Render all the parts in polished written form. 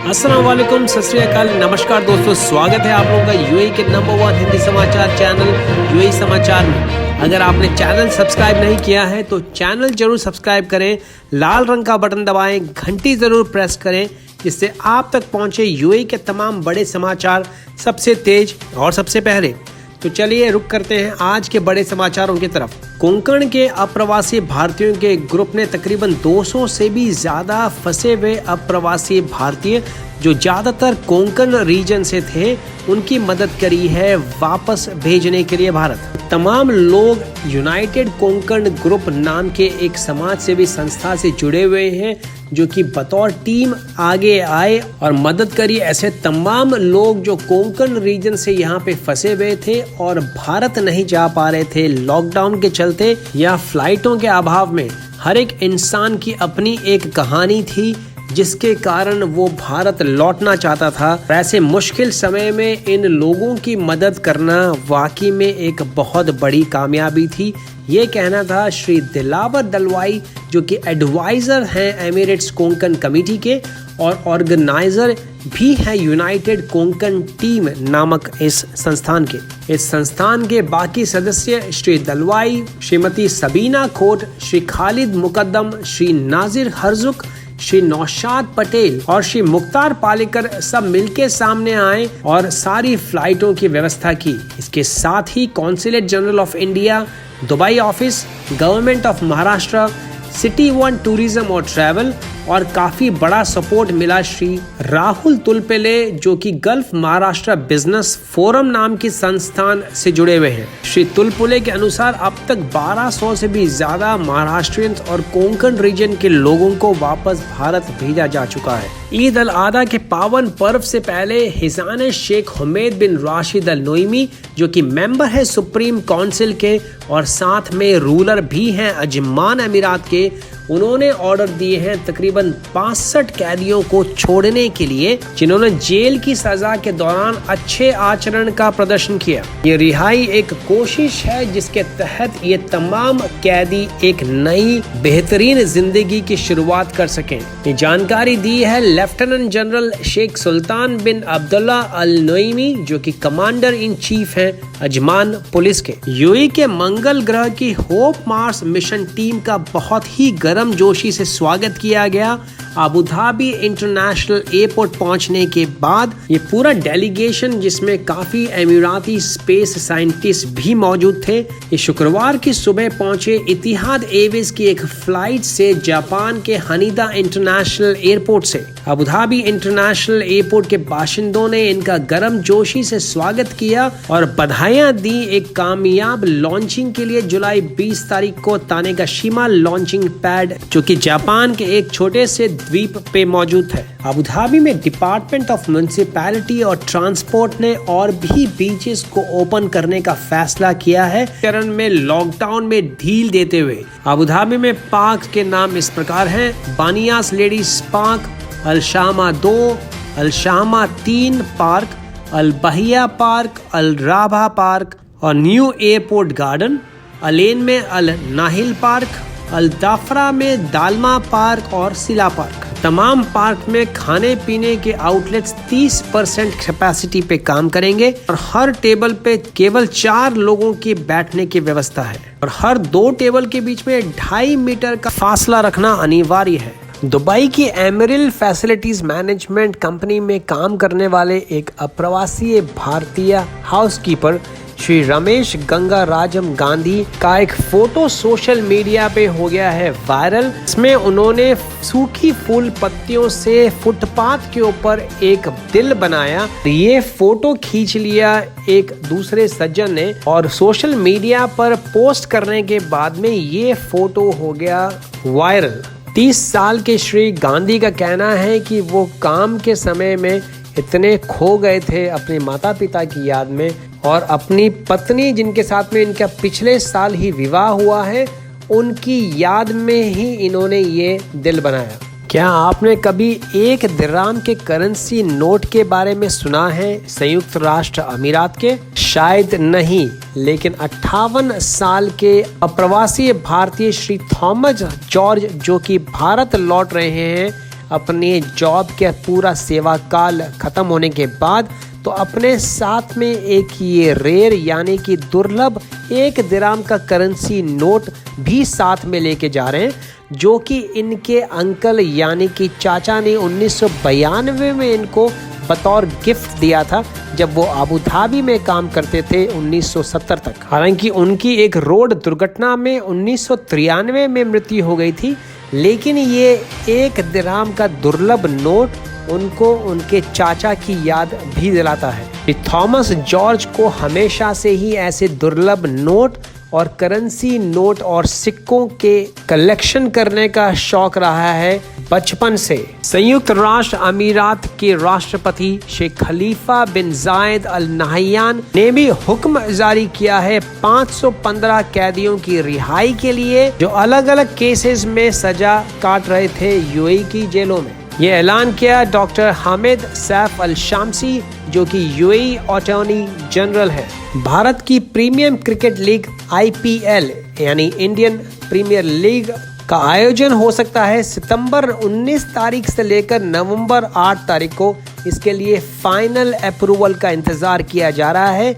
अस्सलाम वालेकुम, सत श्री अकाल, नमस्कार दोस्तों। स्वागत है आप लोगों का यूएई के नंबर 1 हिंदी समाचार चैनल यूएई समाचार में। अगर आपने चैनल सब्सक्राइब नहीं किया है तो चैनल जरूर सब्सक्राइब करें, लाल रंग का बटन दबाएं, घंटी जरूर प्रेस करें, जिससे आप तक पहुंचे यूएई के तमाम बड़े समाचार सबसे तेज और सबसे पहले। तो चलिए रुक करते हैं आज के बड़े समाचारों की तरफ। कोंकण के अप्रवासी भारतीयों के ग्रुप ने तकरीबन 200 से भी ज्यादा फंसे हुए अप्रवासी भारतीय जो ज्यादातर कोंकण रीजन से थे, उनकी मदद करी है वापस भेजने के लिए भारत। तमाम लोग यूनाइटेड कोंकण ग्रुप नाम के एक समाज सेवी संस्था से जुड़े हुए हैं, जो कि बतौर टीम आगे आए और मदद करी। ऐसे तमाम लोग जो कोंकण रीजन से यहाँ पे फंसे हुए थे और भारत नहीं जा पा रहे थे लॉकडाउन के चलते या फ्लाइटों के अभाव में। हर एक इंसान की अपनी एक कहानी थी जिसके कारण वो भारत लौटना चाहता था। ऐसे मुश्किल समय में इन लोगों की मदद करना वाकई में एक बहुत बड़ी कामयाबी थी। ये कहना था श्री दिलावर दलवाई, जो कि एडवाइजर हैं एमिरेट्स कोंकण कमेटी के और ऑर्गेनाइजर भी है यूनाइटेड कोंकण टीम नामक इस संस्थान के। इस संस्थान के बाकी सदस्य श्री दलवाई, श्रीमती सबीना खोट, श्री खालिद मुकद्दम, श्री नाजिर हर्जुक, श्री नौशाद पटेल और श्री मुख्तार पालेकर सब मिलके सामने आए और सारी फ्लाइटों की व्यवस्था की। इसके साथ ही consulate general of India, Dubai office, government of Maharashtra, city one tourism और ट्रैवल और काफी बड़ा सपोर्ट मिला श्री राहुल तुलपेले, जो कि गल्फ महाराष्ट्र बिजनेस फोरम नाम की संस्थान से जुड़े हुए हैं। श्री तुलपुले के अनुसार अब तक 1200 से भी ज्यादा महाराष्ट्रियंस और कोंकण रीजन के लोगों को वापस भारत भेजा जा चुका है। ईद अल आधा के पावन पर्व से पहले हिसान शेख हुमैद बिन राशिद अल नोईमी, जो कि मेंबर है सुप्रीम काउंसिल के और साथ में रूलर भी हैं अजमान अमीरात के, उन्होंने ऑर्डर दिए हैं तकरीबन 65 कैदियों को छोड़ने के लिए, जिन्होंने जेल की सजा के दौरान अच्छे आचरण का प्रदर्शन किया। ये रिहाई एक कोशिश है जिसके तहत ये तमाम कैदी एक नई बेहतरीन जिंदगी की शुरुआत कर सकें। ये जानकारी दी है लेफ्टिनेंट जनरल शेख सुल्तान बिन अब्दुल्ला अल नोईमी, जो कि कमांडर इन चीफ हैं अजमान पुलिस के। यूएई के मंगल ग्रह की होप मार्स मिशन टीम का बहुत ही गर्मजोशी से स्वागत किया गया। अबू धाबी इंटरनेशनल एयरपोर्ट पहुंचने के बाद ये पूरा डेलीगेशन, जिसमें काफी अमीराती स्पेस साइंटिस्ट भी मौजूद थे, ये शुक्रवार की सुबह पहुंचे इतिहाद एयरवेज की एक फ्लाइट से जापान के हनीदा इंटरनेशनल एयरपोर्ट से। अबू धाबी इंटरनेशनल एयरपोर्ट के बाशिंदों ने इनका गर्मजोशी से स्वागत किया और बधाइयां दी एक कामयाब लॉन्चिंग के लिए। जुलाई 20 तारीख को तानेगाशिमा लॉन्चिंग पैड, जो कि जापान के एक छोटे से द्वीप पे मौजूद है। अबू धाबी में डिपार्टमेंट ऑफ म्युनिसिपैलिटी और ट्रांसपोर्ट ने और भी बीचेस को ओपन करने का फैसला किया है, चरण में लॉकडाउन में ढील देते हुए। अबू धाबी में पार्क के नाम इस प्रकार हैं: बानियास लेडीज पार्क, अल शामा 2, अल शामा 3 पार्क, अल बहिया पार्क, अल राभा पार्क और न्यू एयरपोर्ट गार्डन। अलेन में अल नाहिल पार्क, अल दाफरा में दालमा पार्क और सिला पार्क। तमाम पार्क में खाने पीने के आउटलेट्स 30% कैपेसिटी पे काम करेंगे और हर टेबल पे केवल 4 लोगों की बैठने की व्यवस्था है और हर 2 टेबल के बीच में 2.5 मीटर का फासला रखना अनिवार्य है। दुबई की एमरिल फैसिलिटीज मैनेजमेंट कंपनी में काम करने वाले एक अप्रवासी भारतीय हाउसकीपर श्री रमेश गंगाराजम गांधी का एक फोटो सोशल मीडिया पे हो गया है वायरल। इसमें उन्होंने सूखी फूल पत्तियों से फुटपाथ के ऊपर एक दिल बनाया। ये फोटो खींच लिया एक दूसरे सज्जन ने और सोशल मीडिया पर पोस्ट करने के बाद में ये फोटो हो गया वायरल। 30 साल के श्री गांधी का कहना है कि वो काम के समय में इतने खो गए थे अपने माता पिता की याद में और अपनी पत्नी, जिनके साथ में इनका पिछले साल ही विवाह हुआ है, उनकी याद में ही इन्होंने ये दिल बनाया। क्या आपने कभी 1 दिरहम के करेंसी नोट के बारे में सुना है संयुक्त राष्ट्र अमीरात के? शायद नहीं, लेकिन 58 साल के अप्रवासी भारतीय श्री थॉमस जॉर्ज, जो कि भारत लौट रहे हैं अपने जॉब के पूरा सेवा काल खत्म होने के बाद तो अपने साथ में एक ये रेयर यानी कि दुर्लभ 1 दिरहम का करेंसी नोट भी साथ में लेके जा रहे हैं, जो कि इनके अंकल यानी कि चाचा ने 1992 में इनको बतौर गिफ्ट दिया था जब वो अबू धाबी में काम करते थे 1970 तक। हालांकि उनकी एक रोड दुर्घटना में 1993 में मृत्यु हो गई थी, लेकिन ये 1 दिरहम का दुर्लभ नोट उनको उनके चाचा की याद भी दिलाता है। थॉमस जॉर्ज को हमेशा से ही ऐसे दुर्लभ नोट और करेंसी नोट और सिक्कों के कलेक्शन करने का शौक रहा है बचपन से। संयुक्त राष्ट्र अमीरात के राष्ट्रपति शेख खलीफा बिन जायद अल नहयान ने भी हुक्म जारी किया है 515 कैदियों की रिहाई के लिए, जो अलग अलग केसेस में सजा काट रहे थे यूएई की जेलों में। ये ऐलान किया डॉक्टर हामिद सैफ अल शामसी, जो कि यूएई अटॉर्नी जनरल है। भारत की प्रीमियम क्रिकेट लीग IPL यानी इंडियन प्रीमियर लीग का आयोजन हो सकता है सितंबर 19 तारीख से लेकर नवंबर 8 तारीख को। इसके लिए फाइनल अप्रूवल का इंतजार किया जा रहा है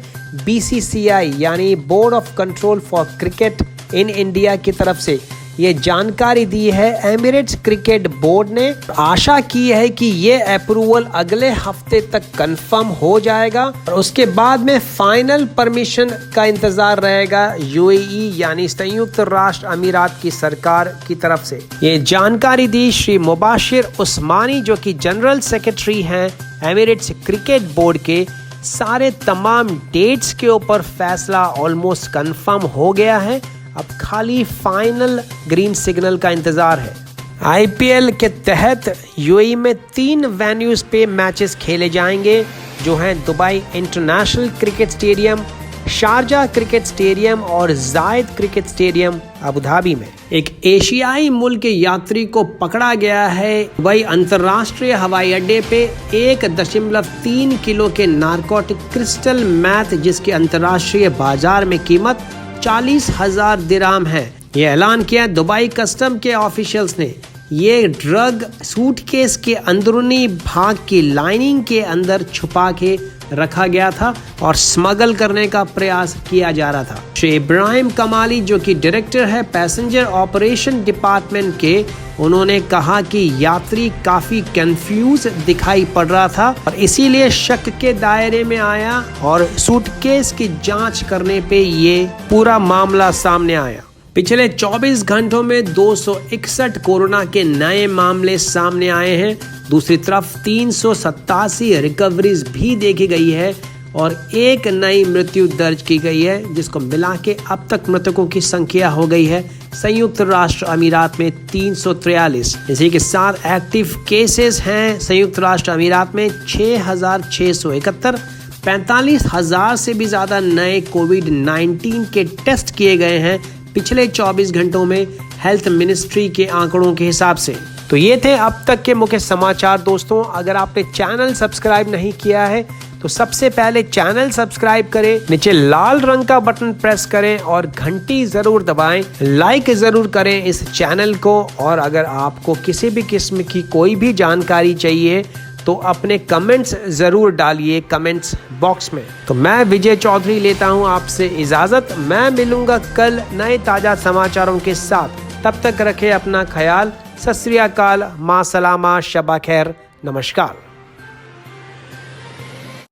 BCCI यानी board of control for cricket in India की तरफ से। ये जानकारी दी है एमिरेट्स क्रिकेट बोर्ड ने। आशा की है कि ये अप्रूवल अगले हफ्ते तक कंफर्म हो जाएगा और उसके बाद में फाइनल परमिशन का इंतजार रहेगा UAE यानी संयुक्त राष्ट्र अमीरात की सरकार की तरफ से। ये जानकारी दी श्री मुबाशिर उस्मानी, जो कि जनरल सेक्रेटरी हैं एमिरेट्स क्रिकेट बोर्ड के। सारे तमाम डेट्स के ऊपर फैसला ऑलमोस्ट कंफर्म हो गया है, अब खाली फाइनल ग्रीन सिग्नल का इंतजार है। IPL के तहत यूएई में 3 वेन्यूज पे मैचेस खेले जाएंगे, जो हैं Dubai international cricket stadium, Sharjah cricket stadium और जायद क्रिकेट स्टेडियम अबू धाबी में। एक एशियाई मुल्क के यात्री को पकड़ा गया है दुबई अंतर्राष्ट्रीय हवाई अड्डे पे 1.3 किलो के नारकोटिक क्रिस्टल मैथ, जिसकी अंतर्राष्ट्रीय बाजार में कीमत 40,000 दिरहम है। ये ऐलान किया दुबई कस्टम के ऑफिशियल्स ने। ये ड्रग सूटकेस के अंदरूनी भाग की लाइनिंग के अंदर छुपा के रखा गया था और स्मगल करने का प्रयास किया जा रहा था। श्री इब्राहिम कमाली, जो कि डायरेक्टर है पैसेंजर ऑपरेशन डिपार्टमेंट के, उन्होंने कहा कि यात्री काफी कंफ्यूज दिखाई पड़ रहा था और इसीलिए शक के दायरे में आया और सूटकेस की जांच करने पे ये पूरा मामला सामने आया। पिछले 24 घंटों में 261 कोरोना के नए मामले सामने आए हैं। दूसरी तरफ 387 रिकवरीज भी देखी गई है और 1 नई मृत्यु दर्ज की गई है, जिसको मिला के अब तक मृतकों की संख्या हो गई है संयुक्त राष्ट्र अमीरात में 343। इसी के साथ एक्टिव केसेस हैं संयुक्त राष्ट्र अमीरात में 6,671। 45,000 से भी ज्यादा नए कोविड-19 के टेस्ट किए गए हैं पिछले 24 घंटों में हेल्थ मिनिस्ट्री के आंकड़ों के हिसाब से। तो ये थे अब तक के मुख्य समाचार। दोस्तों, अगर आपने चैनल सब्सक्राइब नहीं किया है तो सबसे पहले चैनल सब्सक्राइब करें, नीचे लाल रंग का बटन प्रेस करें और घंटी जरूर दबाएं, लाइक जरूर करें इस चैनल को। और अगर आपको किसी भी किस्म की कोई भी जानकारी चाहिए तो अपने कमेंट्स जरूर डालिए कमेंट्स बॉक्स में। तो मैं विजय चौधरी लेता हूं आपसे इजाजत। मैं मिलूंगा कल नए ताजा समाचारों के साथ। तब तक रखें अपना ख्याल। सत श्री अकाल, मां सलामा, शबा खैर, नमस्कार।